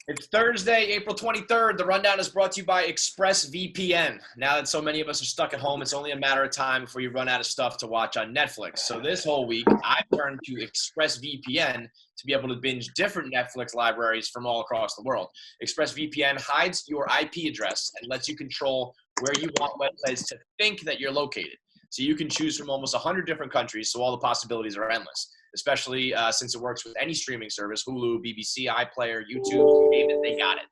It's Thursday, April 23rd. The Rundown is brought to you by ExpressVPN. Now that so many of us are stuck at home, it's only a matter of time before you run out of stuff to watch on Netflix. So this whole week, I've turned to ExpressVPN to be able to binge different Netflix libraries from all across the world. ExpressVPN hides your IP address and lets you control where you want websites to think that you're located. So you can choose from almost 100 different countries, so all the possibilities are endless, especially since it works with any streaming service, Hulu, BBC, iPlayer, YouTube, name it, they got it.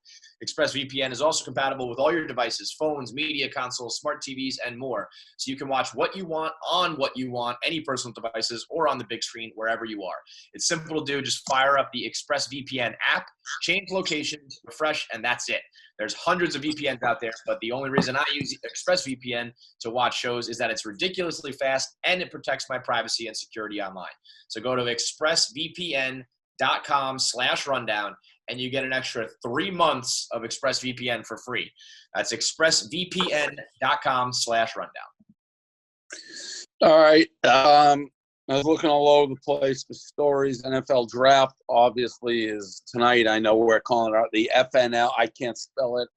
ExpressVPN is also compatible with all your devices, phones, media consoles, smart TVs, and more. So you can watch what you want on what you want, any personal devices, or on the big screen, wherever you are. It's simple to do. Just fire up the ExpressVPN app, change locations, refresh, and that's it. There's hundreds of VPNs out there, but the only reason I use ExpressVPN to watch shows is that it's ridiculously fast and it protects my privacy and security online. So go to expressvpn.com/rundown and you get an extra 3 months of ExpressVPN for free. That's expressvpn.com/rundown. All right. I was looking all over the place for stories. NFL draft obviously is tonight. I know we're calling it the FNL. I can't spell it.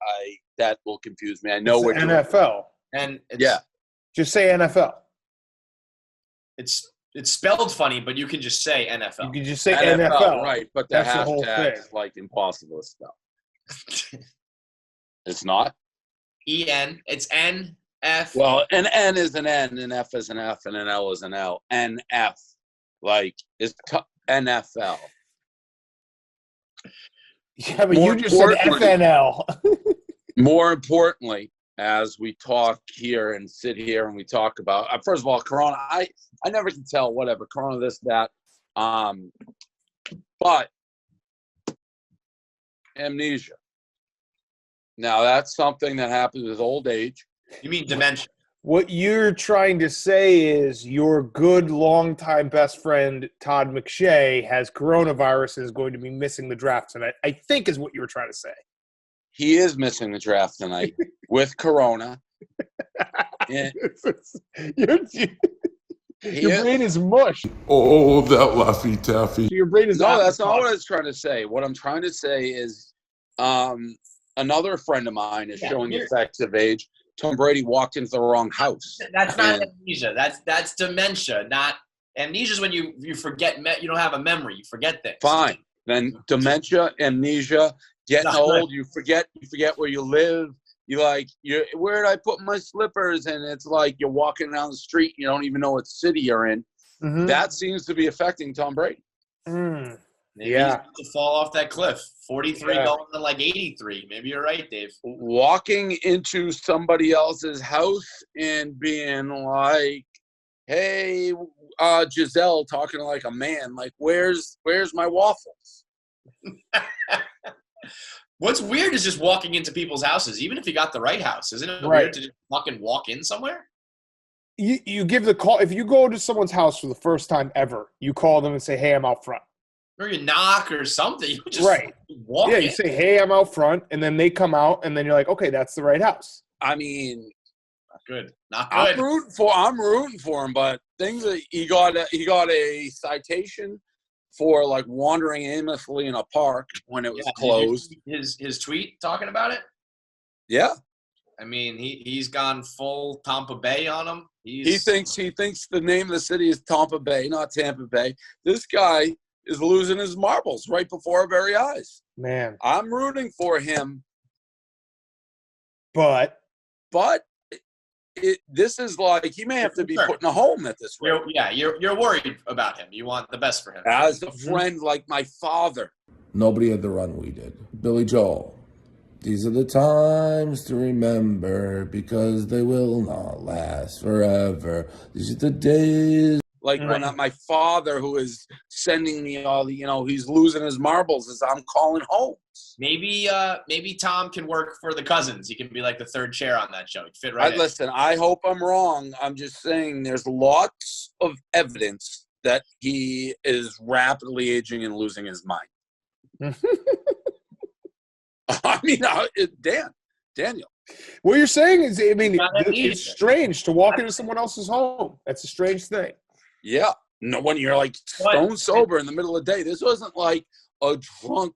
That will confuse me. I know it's what NFL. And Just say NFL. It's spelled funny, but you can just say NFL. You can just say NFL. Right, but the That's the whole hashtag thing. is like impossible to spell. It's not? EN. It's NF. Well, an N is an N, an F is an F, and an L is an L. NF. Like, it's NFL. Yeah, but you just said FNL. More importantly, as we talk here and sit here and we talk about, first of all, Corona, I never can tell, whatever, Corona, this, that. But amnesia. Now, that's something that happens with old age. You mean dementia? What you're trying to say is your good longtime best friend, Todd McShay, has coronavirus and is going to be missing the draft tonight, I think is what you were trying to say. He is missing the draft tonight with Corona. Your brain is mush. Oh, that Laffy Taffy. Your brain is No, that's not what I was trying to say. What I'm trying to say is another friend of mine is showing effects of age. Tom Brady walked into the wrong house. That's not amnesia. That's dementia. Not amnesia is when you forget. You don't have a memory. You forget things. Fine. Then dementia, amnesia, getting old. You forget where you live. Where did I put my slippers? And it's like you're walking down the street. You don't even know what city you're in. Mm-hmm. That seems to be affecting Tom Brady. Maybe he's about to fall off that cliff. 43 going to like 83. Maybe you're right, Dave. Walking into somebody else's house and being like, hey, Giselle, talking like a man, like, where's my waffles? What's weird is just walking into people's houses, even if you got the right house. Isn't it weird to just fucking walk in somewhere? You give the call. If you go to someone's house for the first time ever, you call them and say, hey, I'm out front. Or you knock or something. You just walk in. You say, hey, I'm out front, and then they come out, and then you're like, okay, that's the right house. I mean, not good. I'm rooting for him, but things that he got a citation for like wandering aimlessly in a park when it was closed. His tweet talking about it? Yeah. I mean, he's gone full Tampa Bay on him. He thinks the name of the city is Tampa Bay, not Tampa Bay. This guy is losing his marbles right before our very eyes. Man. I'm rooting for him. But this is like he may have to be put in a home at this rate. You're worried about him. You want the best for him. As a friend like my father. Nobody had the run we did. Billy Joel. These are the times to remember because they will not last forever. These are the days. Like when my father, who is sending me all the, he's losing his marbles as I'm calling home. Maybe Tom can work for the Cousins. He can be like the third chair on that show. He'd fit right in. Listen, I hope I'm wrong. I'm just saying there's lots of evidence that he is rapidly aging and losing his mind. I mean, Daniel. What you're saying is, I mean, it's strange to walk into someone else's home. That's a strange thing. Yeah. No, when you're like stone sober in the middle of the day. This wasn't like a drunk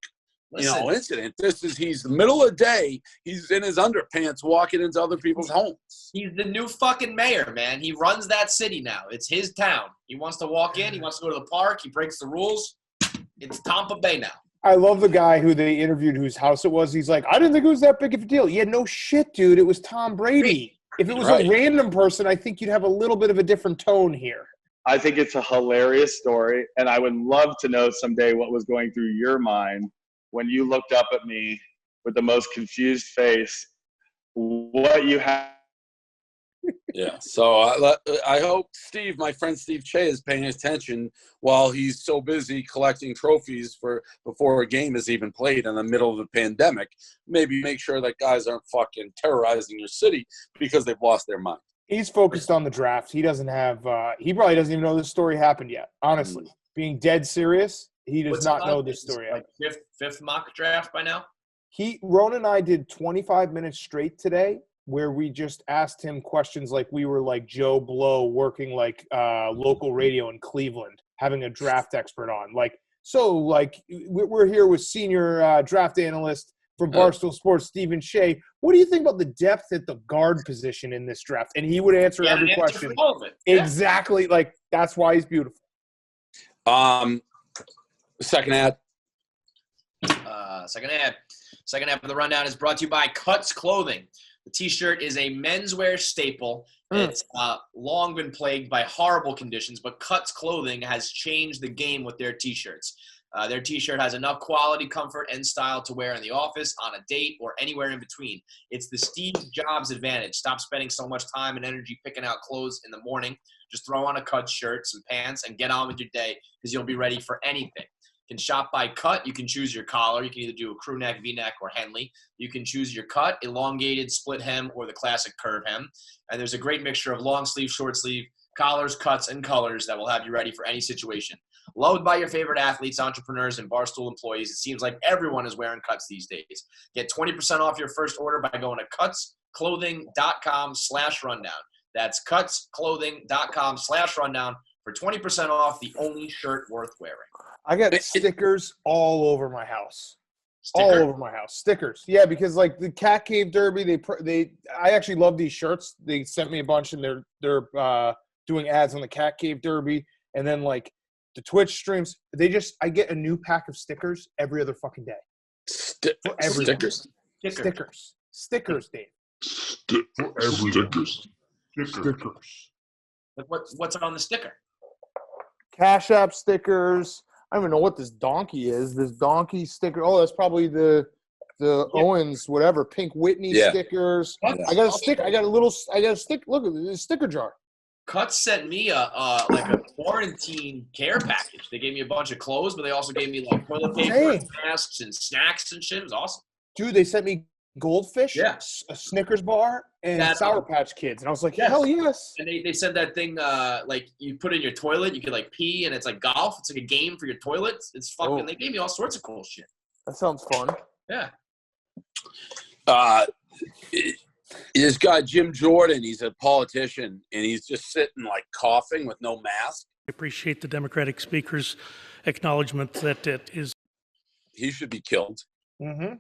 Listen, incident. He's the middle of the day. He's in his underpants walking into other people's homes. he's the new fucking mayor, man. He runs that city now. It's his town. He wants to walk in. He wants to go to the park. He breaks the rules. It's Tampa Bay now. I love the guy who they interviewed whose house it was. He's like, I didn't think it was that big of a deal. Yeah, no shit, dude. It was Tom Brady. If it was a random person, I think you'd have a little bit of a different tone here. I think it's a hilarious story, and I would love to know someday what was going through your mind when you looked up at me with the most confused face, what you have. Yeah, so I hope my friend Steve Che is paying attention while he's so busy collecting trophies before a game is even played in the middle of the pandemic. Maybe make sure that guys aren't fucking terrorizing your city because they've lost their mind. He's focused on the draft. He doesn't have he probably doesn't even know this story happened yet, honestly. Being dead serious, he does not know this story yet. Like fifth mock draft by now? Ron and I did 25 minutes straight today where we just asked him questions like we were like Joe Blow working like local radio in Cleveland, having a draft expert on. We're here with senior draft analyst from Barstool Sports, Stephen Shea. What do you think about the depth at the guard position in this draft? And he would answer every question. Exactly. Like, that's why he's beautiful. Second ad. Second half of the rundown is brought to you by Cuts Clothing. The T-shirt is a menswear staple. It's long been plagued by horrible conditions, but Cuts Clothing has changed the game with their T-shirts. Their T-shirt has enough quality, comfort, and style to wear in the office, on a date, or anywhere in between. It's the Steve Jobs advantage. Stop spending so much time and energy picking out clothes in the morning. Just throw on a cut shirt, some pants, and get on with your day because you'll be ready for anything. You can shop by cut. You can choose your collar. You can either do a crew neck, V-neck, or Henley. You can choose your cut, elongated, split hem, or the classic curve hem. And there's a great mixture of long sleeve, short sleeve, collars, cuts, and colors that will have you ready for any situation. Loved by your favorite athletes, entrepreneurs, and Barstool employees, it seems like everyone is wearing cuts these days. Get 20% off your first order by going to cutsclothing.com/rundown. That's cutsclothing.com/rundown for 20% off the only shirt worth wearing. I got stickers all over my house. All over my house. Stickers. Yeah, because like the Cat Cave Derby, I actually love these shirts. They sent me a bunch and they're doing ads on the Cat Cave Derby. And then like the Twitch streams, I get a new pack of stickers every other fucking day. Stickers, Dave. Stickers. What's on the sticker? Cash App stickers. I don't even know what this donkey is. This donkey sticker. Oh, that's probably the Owens, whatever, Pink Whitney stickers. Yeah. I got a stick. I got a stick. Look at this sticker jar. Cuts sent me a quarantine care package. They gave me a bunch of clothes, but they also gave me like toilet paper, and masks, and snacks and shit. It was awesome. Dude, they sent me goldfish, a Snickers bar, and Sour Patch Kids. And I was like, hell yes. And they said that thing, like, you put in your toilet, you could, like, pee, and it's like golf. It's like a game for your toilets. It's fucking – They gave me all sorts of cool shit. That sounds fun. Yeah. This guy, Jim Jordan, he's a politician, and he's just sitting, like, coughing with no mask. I appreciate the Democratic speaker's acknowledgement that it is – He should be killed. Mm-hmm.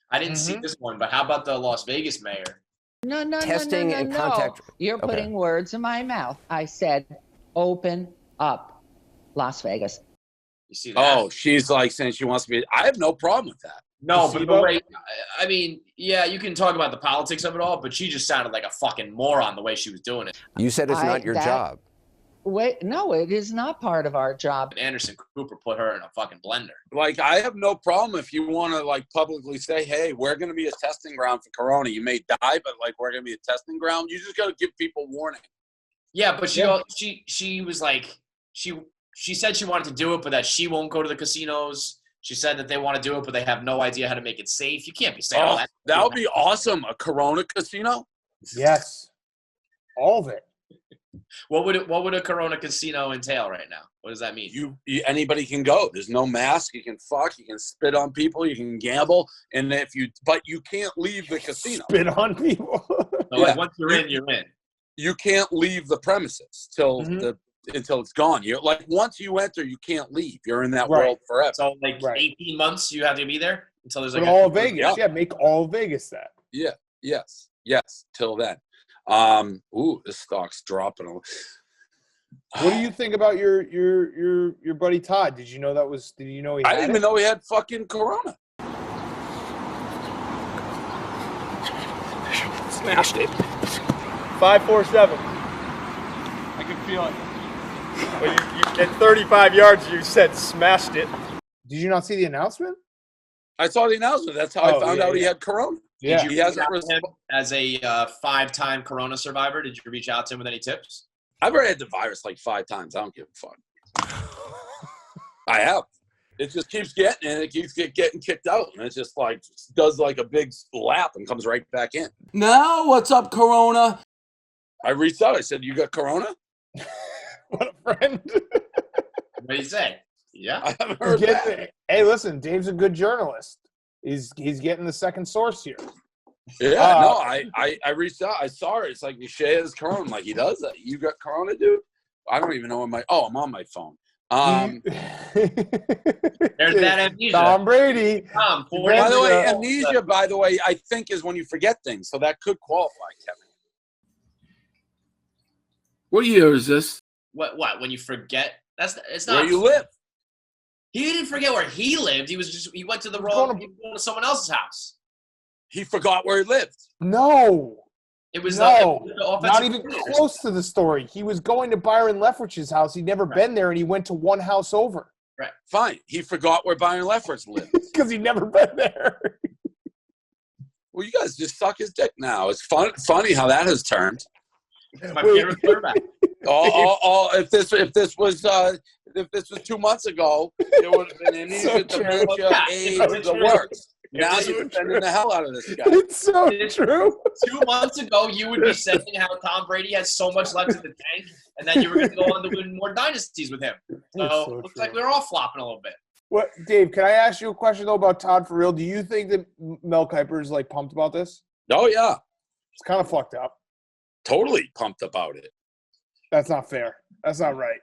I didn't see this one, but how about the Las Vegas mayor? No. Testing and contact. You're putting words in my mouth. I said, open up Las Vegas. You see that? Oh, she's like saying she wants to be. I have no problem with that. No, but the way, I mean, yeah, you can talk about the politics of it all, but she just sounded like a fucking moron the way she was doing it. You said it's not your job. Wait, no, it is not part of our job. Anderson Cooper put her in a fucking blender. Like, I have no problem if you want to, like, publicly say, hey, we're going to be a testing ground for Corona. You may die, but, like, we're going to be a testing ground. You just got to give people warning. Yeah, but she was like, she said she wanted to do it, but that she won't go to the casinos. She said that they want to do it, but they have no idea how to make it safe. You can't be saying all that. That would be awesome. A Corona casino? Yes. All of it. What would a Corona casino entail right now? What does that mean? Anybody can go. There's no mask. You can fuck. You can spit on people. You can gamble. But you can't leave the casino. Spit on people. So like once you're in, you're in. You can't leave the premises until it's gone. You're like once you enter, you can't leave. You're in that world forever. So 18 months you have to be there. until there's But like all of Vegas. Yeah, make all of Vegas that. Yeah. Yes. Till then. This stock's dropping. What do you think about your buddy Todd? Did you know he had I didn't even know he had fucking corona. Smashed it. 547. I can feel it. Well, you at 35 yards, you said smashed it. Did you not see the announcement? I saw the announcement. That's how I found out he had corona. Yeah. Did you reach out to him as a 5-time corona survivor? Did you reach out to him with any tips? I've already had the virus like 5 times. I don't give a fuck. I have. It just keeps getting, and it keeps getting kicked out, and it just like does like a big lap and comes right back in. Now, what's up, Corona? I reached out. I said, "You got corona?" What a friend. What did he say? Yeah. I haven't heard that. Hey, listen, Dave's a good journalist. He's getting the second source here. Yeah, no, I reached out. I saw it. It's like McShay has corona. I'm like, he does that. You got corona, dude? I don't even know I'm on my phone. There's that amnesia. Tom Brady. By the way, amnesia, I think is when you forget things. So that could qualify, Kevin. What year is this? What? When you forget? It's not where you live. He didn't forget where he lived. He went to going to someone else's house. He forgot where he lived. No. It was not even close to the story. He was going to Byron Leftwich's house. He'd never been there, and he went to one house over. Right. Fine. He forgot where Byron Leftwich lived. Because he'd never been there. Well, you guys just suck his dick now. It's funny how that has turned. It's my favorite quarterback. If this was 2 months ago, it would have been amnesia, dementia, AIDS, the works. Now you're defending the hell out of this guy. It's so true. 2 months ago, you would be saying how Tom Brady has so much left in the tank, and then you were going to go on to win more dynasties with him. So it looks like we're all flopping a little bit. What, Dave? Can I ask you a question though about Todd for real? Do you think that Mel Kiper is like pumped about this? Oh yeah, it's kind of fucked up. Totally pumped about it. That's not fair. That's not right.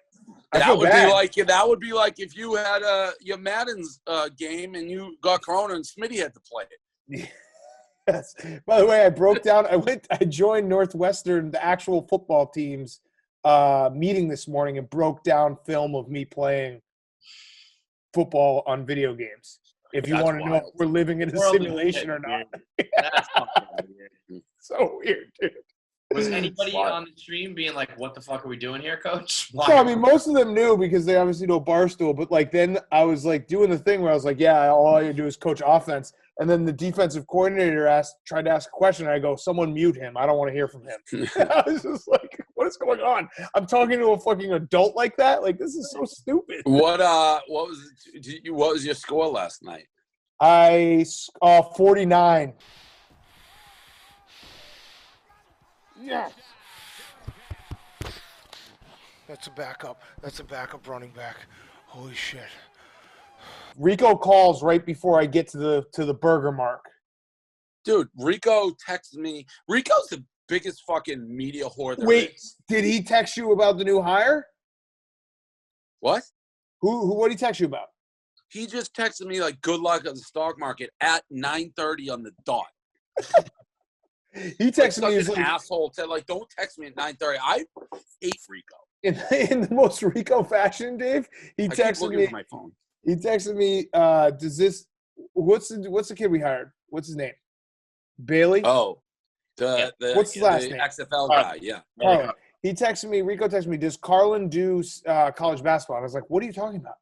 That would be like if you had your Madden's game and you got corona and Smitty had to play it. Yes. By the way, I broke down. I joined Northwestern, the actual football team's meeting this morning, and broke down film of me playing football on video games. If you want to know if we're living in a simulation or not. That's so weird, dude. Was anybody on the stream being like, what the fuck are we doing here, coach? So, I mean, most of them knew because they obviously know Barstool, but like then I was like doing the thing where I was like, yeah, all I do is coach offense. And then the defensive coordinator tried to ask a question, and I go, someone mute him. I don't want to hear from him. I was just like, what is going on? I'm talking to a fucking adult like that? Like, this is so stupid. What was your score last night? 49. Yeah. That's a backup running back. Holy shit. Rico calls right before I get to the burger mark. Dude, Rico texted me. Rico's the biggest fucking media whore there is. Did he text you about the new hire? What? What did he text you about? He just texted me like, good luck on the stock market at 9:30 on the dot. He texted me. He's like, asshole. Like, don't text me at 9:30. I hate Rico. In the most Rico fashion, Dave, he texted me. My phone. He texted me. What's the kid we hired? What's his name? Bailey. Oh, what's his last name? XFL guy. Yeah. Carlin. He texted me. Rico texted me. Does Carlin do college basketball? And I was like, what are you talking about?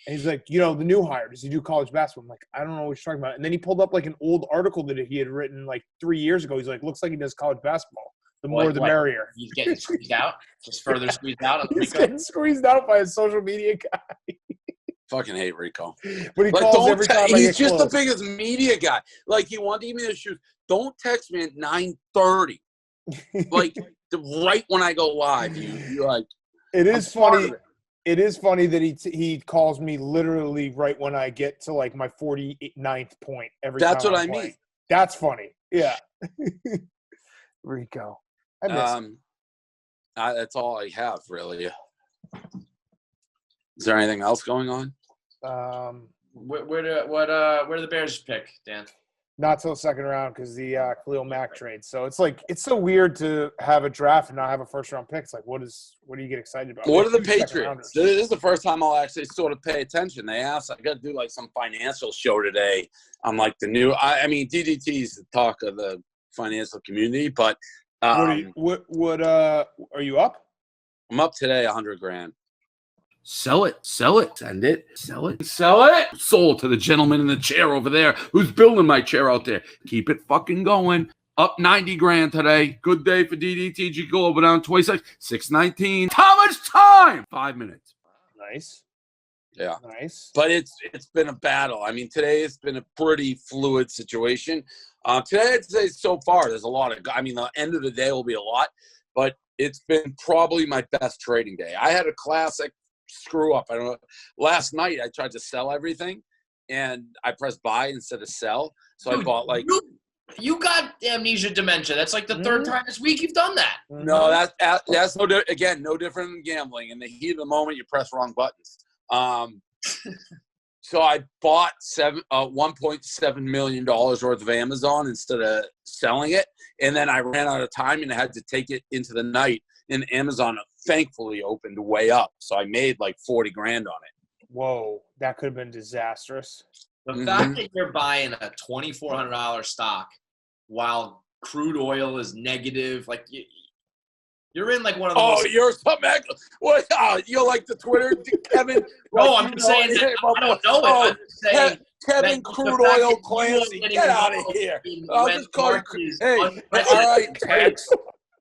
And he's like, the new hire, does he do college basketball? I'm like, I don't know what you're talking about. And then he pulled up like an old article that he had written like 3 years ago. He's like, looks like he does college basketball. The more the merrier. He's getting squeezed out? Just further squeezed out? He's getting squeezed out by a social media guy. Fucking hate Rico. But he calls every time he's just the biggest media guy. Like, he wanted to give me the shoes. Don't text me at 9:30. Like, right when I go live. You like. It is funny. It is funny that he calls me literally right when I get to like my 49th point every time. That's what I mean. That's funny. Yeah. Rico. I miss him. That's all I have, really. Is there anything else going on? Where do the Bears pick, Dan? Not till the second round because the Khalil Mack trade. So it's so weird to have a draft and not have a first round pick. It's like, what do you get excited about? What are the Patriots? This is the first time I'll actually sort of pay attention. They asked, I got to do like some financial show today on like the new. I mean, DDT is the talk of the financial community, but are you up? I'm up today, $100,000. Sell it, send it, sell it. Sold to the gentleman in the chair over there who's building my chair out there. Keep it fucking going. Up $90,000 today. Good day for DDTG. Go over down 26, 619. How much time? 5 minutes. Nice. Yeah. Nice. But it's been a battle. I mean, today it's been a pretty fluid situation. Today, I'd say so far, there's a lot of, I mean, the end of the day will be a lot, but it's been probably my best trading day. I had a classic screw up. I don't know. Last night I tried to sell everything and I pressed buy instead of sell. So I bought like you got amnesia dementia. That's like the third time this week you've done that. No, that's no different than gambling. In the heat of the moment, you press wrong buttons. So I bought $1.7 million worth of Amazon instead of selling it, and then I ran out of time and I had to take it into the night. And Amazon thankfully opened way up, so I made like $40,000 on it. Whoa, that could have been disastrous. The fact that you're buying a $2,400 stock while crude oil is negative, like you're in like one of those. Oh, you're something. What? You're like the Twitter, Kevin. No, I'm saying that I don't know it. I'm just saying Kevin Crude Oil Clancy. Get out of here. I'll just call you. Hey, all right, Tex.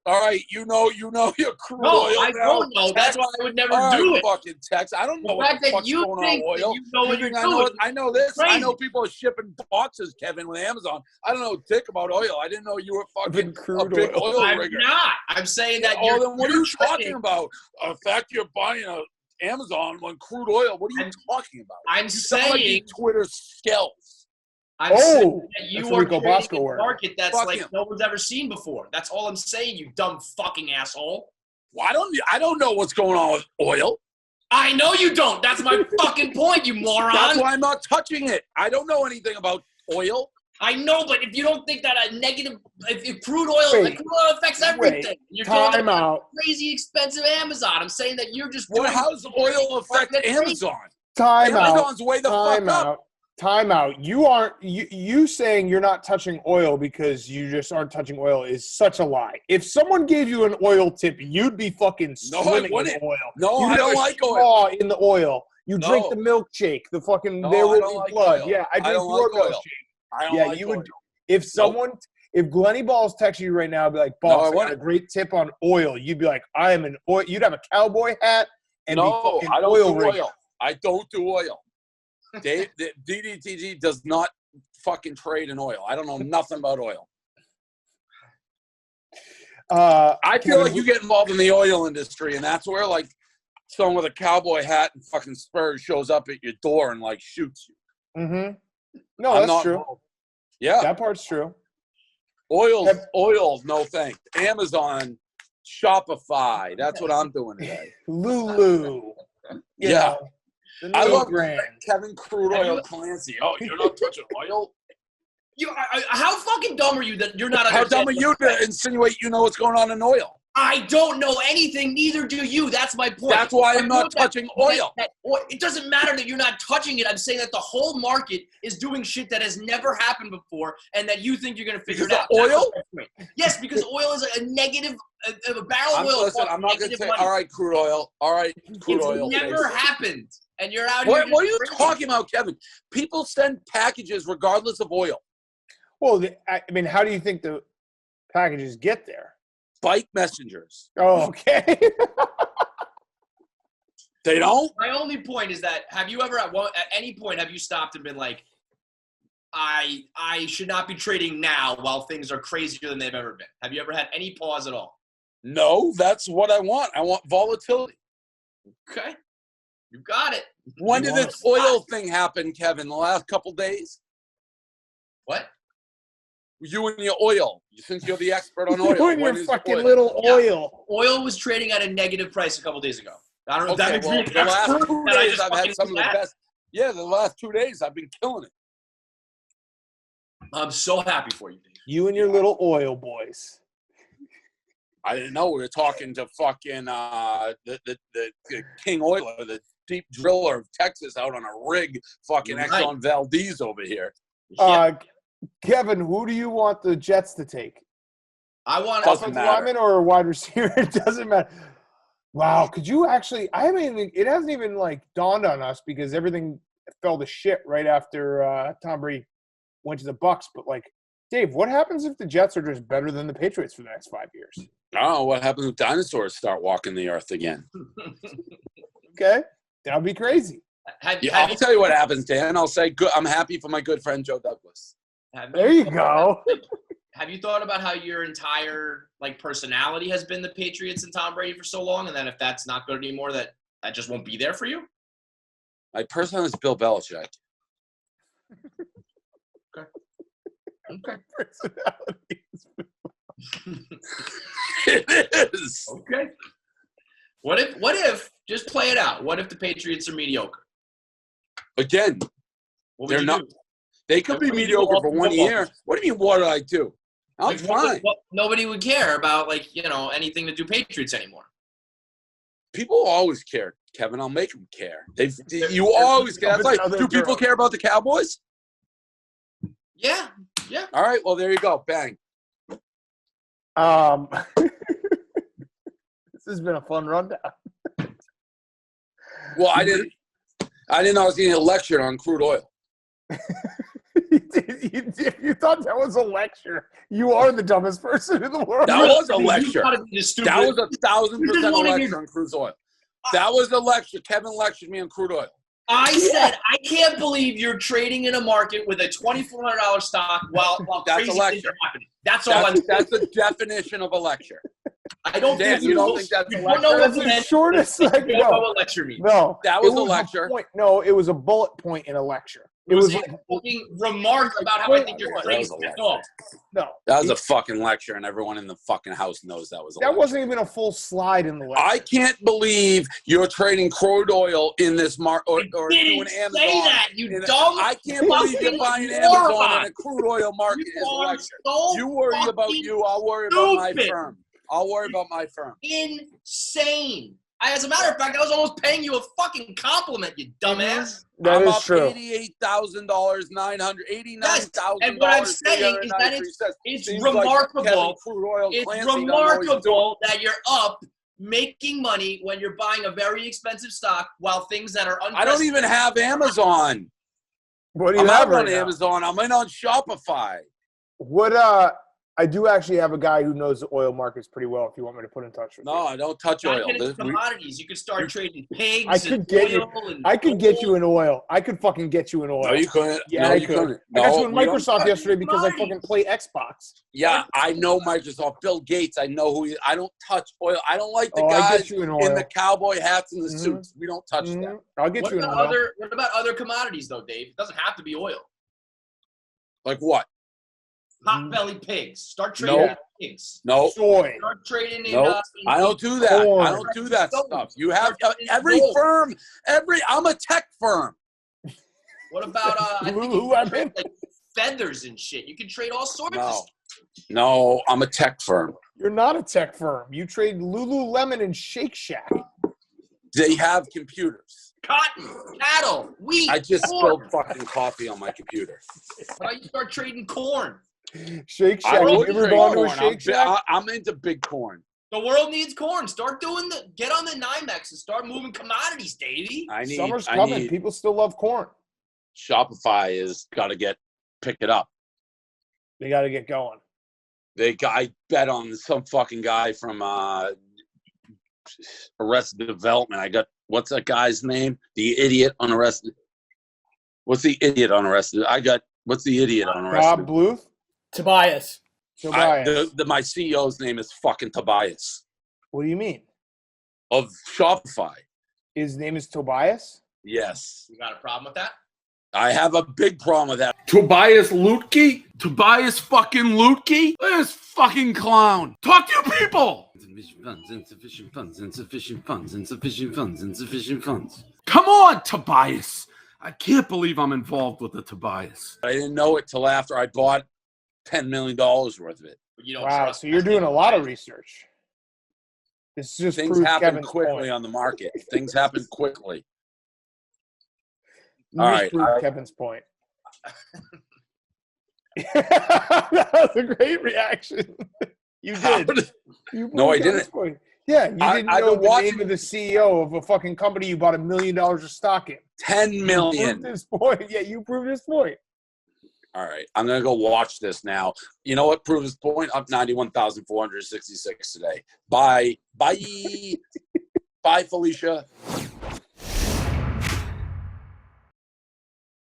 All right, you know your crude oil. No, I don't know. That's why I would never do it. Fucking Tex. I don't know what the fuck's going on with oil. You know what you're doing. I know this. Crazy. I know people are shipping boxes, Kevin, with Amazon. I don't know a dick about oil. I didn't know you were fucking a big oil rigger. I'm not. I'm saying that you're. Then what are you talking about? The fact you're buying Amazon on crude oil. What are you talking about? I'm saying Twitter skills. I'm saying that you are creating a market that's no one's ever seen before. That's all I'm saying, you dumb fucking asshole. Well, I don't know what's going on with oil. I know you don't. That's my fucking point, you moron. That's why I'm not touching it. I don't know anything about oil. I know, but if you don't think that a negative, if crude oil affects everything, you're time out. Crazy expensive Amazon. I'm saying that you're just. Well, how does oil affect Amazon? Time out. Amazon's way the fuck up. Time out. You saying you're not touching oil because you just aren't touching oil is such a lie. If someone gave you an oil tip, you'd be fucking swimming in oil. No, I don't like oil. In the oil. You drink the milkshake. The fucking there will be blood. Yeah, I drink your milkshake. You would. If Glenny Balls texted you right now, I'd be like, "Boss, I got a great tip on oil." You'd be like, "I am an oil." You'd have a cowboy hat and be fucking oil rig. I don't do oil. DDTG does not fucking trade in oil. I don't know nothing about oil. I feel like you get involved in the oil industry, and that's where like someone with a cowboy hat and fucking spurs shows up at your door and like shoots you. Mm-hmm. No, that's true. Yeah, that part's true. Oil, no thanks. Amazon, Shopify. That's what I'm doing today. Lulu. Yeah. I love Kevin Crude Oil Clancy. Oh, you're not touching oil? How fucking dumb are you that you're not How dumb are you to insinuate you know what's going on in oil? I don't know anything, neither do you. That's my point. That's why I'm not touching oil. It doesn't matter that you're not touching it. I'm saying that the whole market is doing shit that has never happened before and that you think you're going to figure it out. Oil? Yes, because oil is a negative, a barrel of oil. Listen, I'm not going to say, all right, crude oil. All right, crude oil. It's never happened. And you're out here. What are you talking about, Kevin? People send packages regardless of oil. Well, I mean, how do you think the packages get there? Bike messengers. Oh, okay. They don't? My only point is that have you ever at any point have you stopped and been like, I should not be trading now while things are crazier than they've ever been? Have you ever had any pause at all? No, that's what I want. I want volatility. Okay. You got it. When did this oil thing happen, Kevin? The last couple days? What? You and your oil. Since you're the expert on oil. You and your fucking little oil. Oil was trading at a negative price a couple days ago. I don't know if that the last 2 days I've had some of the best. Yeah, the last 2 days I've been killing it. I'm so happy for you, Dave. You and your little oil boys. I didn't know we were talking to fucking the King Oiler, the deep driller of Texas, out on a rig, fucking Exxon Valdez over here. Kevin, who do you want the Jets to take? I want offensive lineman or wide receiver. It doesn't matter. Wow, could you actually? It hasn't even like dawned on us because everything fell to shit right after Tom Brady went to the Bucs. But like, Dave, what happens if the Jets are just better than the Patriots for the next 5 years? I don't know what happens if dinosaurs start walking the earth again. Okay, that would be crazy. I'll tell you what happens, Dan. I'll say, good. I'm happy for my good friend Joe Douglas. There you go. Have you thought about how your entire personality has been the Patriots and Tom Brady for so long, and then if that's not good anymore, that just won't be there for you? My personality is Bill Belichick. Okay. Personality is It is. Okay. What if just play it out? What if the Patriots are mediocre? Again, they're not. They could be mediocre for 1 year. What do you mean? What do I do? I'm fine. Nobody would care about anything to do Patriots anymore. People always care, Kevin. I'll make them care. You always care. That's like, do people care about the Cowboys? Yeah. All right. Well, there you go. Bang. This has been a fun rundown. Well, I didn't know I was getting a lecture on crude oil. If you thought that was a lecture, you are the dumbest person in the world. That was a lecture. That was 1,000% a lecture on crude oil. That was a lecture. Kevin lectured me on crude oil. I said, I can't believe you're trading in a market with a $2,400 stock while that's crazy a lecture. things are happening. That's all I'm saying. That's the definition of a lecture. I don't think you don't think that's a lecture? Don't know what the shortest you don't know what lecture means. No. That was a lecture. No, it was a bullet point in a lecture. It was a fucking remark about how I think you're crazy. No. That was a fucking lecture, and everyone in the fucking house knows that was a lecture. That wasn't even a full slide in the lecture. I can't believe you're trading crude oil in this market or doing Amazon. Say that, you dumb. I can't believe you're buying Amazon in a crude oil market is a lecture. You worry about you. I'll worry about my firm. I'll worry about my firm. Insane. As a matter of fact, I was almost paying you a fucking compliment, you dumbass. That is true. $88,000, $89,000. And what I'm saying is that it's remarkable. It's remarkable that you're up making money when you're buying a very expensive stock while things that are I don't even have Amazon. What do you have? I'm right on now? Amazon. I'm in on Shopify. I do actually have a guy who knows the oil markets pretty well if you want me to put in touch with you. No, I don't touch oil. Commodities. You could start trading pigs. I could get you in oil. I could fucking get you in oil. No, you couldn't. Yeah, no, I you could. couldn't. I got you in Microsoft yesterday because I fucking play Xbox. Yeah, I know Microsoft. Bill Gates, I know who he is. I don't touch oil. I don't like the guys in the cowboy hats and the suits. We don't touch them. I'll get you in oil. What about other commodities, though, Dave? It doesn't have to be oil. Like what? Pot-bellied pigs. Start trading in pigs. No. Soy. Start trading in. I don't do that. Corn. I don't do that stuff. You have every firm. I'm a tech firm. What about like feathers and shit? You can trade all sorts of stuff. No, I'm a tech firm. You're not a tech firm. You trade Lululemon and Shake Shack. They have computers. Cotton, cattle, wheat. I just spilled fucking coffee on my computer. Why don't you start trading corn? Shake Shack. You ever gone to a Shake Shack? I'm into big corn. The world needs corn. Start get on the NYMEX and start moving commodities, Davey. Summer's coming. People still love corn. Shopify has got to pick it up. They got to get going. I bet on some fucking guy from Arrested Development. What's that guy's name? The idiot on Arrested. What's the idiot on Arrested? What's the idiot on Arrested? Rob Bluth? Tobias. My CEO's name is fucking Tobias. What do you mean? Of Shopify. His name is Tobias? Yes. You got a problem with that? I have a big problem with that. Tobias Lutke? Tobias fucking Lutke? This fucking clown. Talk to you people! Insufficient funds. Come on, Tobias. I can't believe I'm involved with the Tobias. I didn't know it till after I bought $10 million worth of it. You don't Wow, trust so you're doing a lot of research. This just Things proves happen Kevin's quickly point. on the market. Things happen quickly. You All just right, proved Kevin's point. That was a great reaction. You did. You No, I proved Kevin's didn't. point. Yeah, you didn't I've know been the watching- name of the CEO of a fucking company you bought $1 million of stock in. $10 You million. proved his point. Yeah, you proved his point. All right, I'm gonna go watch this now. You know what proves his point? Up 91,466 today. Bye, bye, bye, Felicia.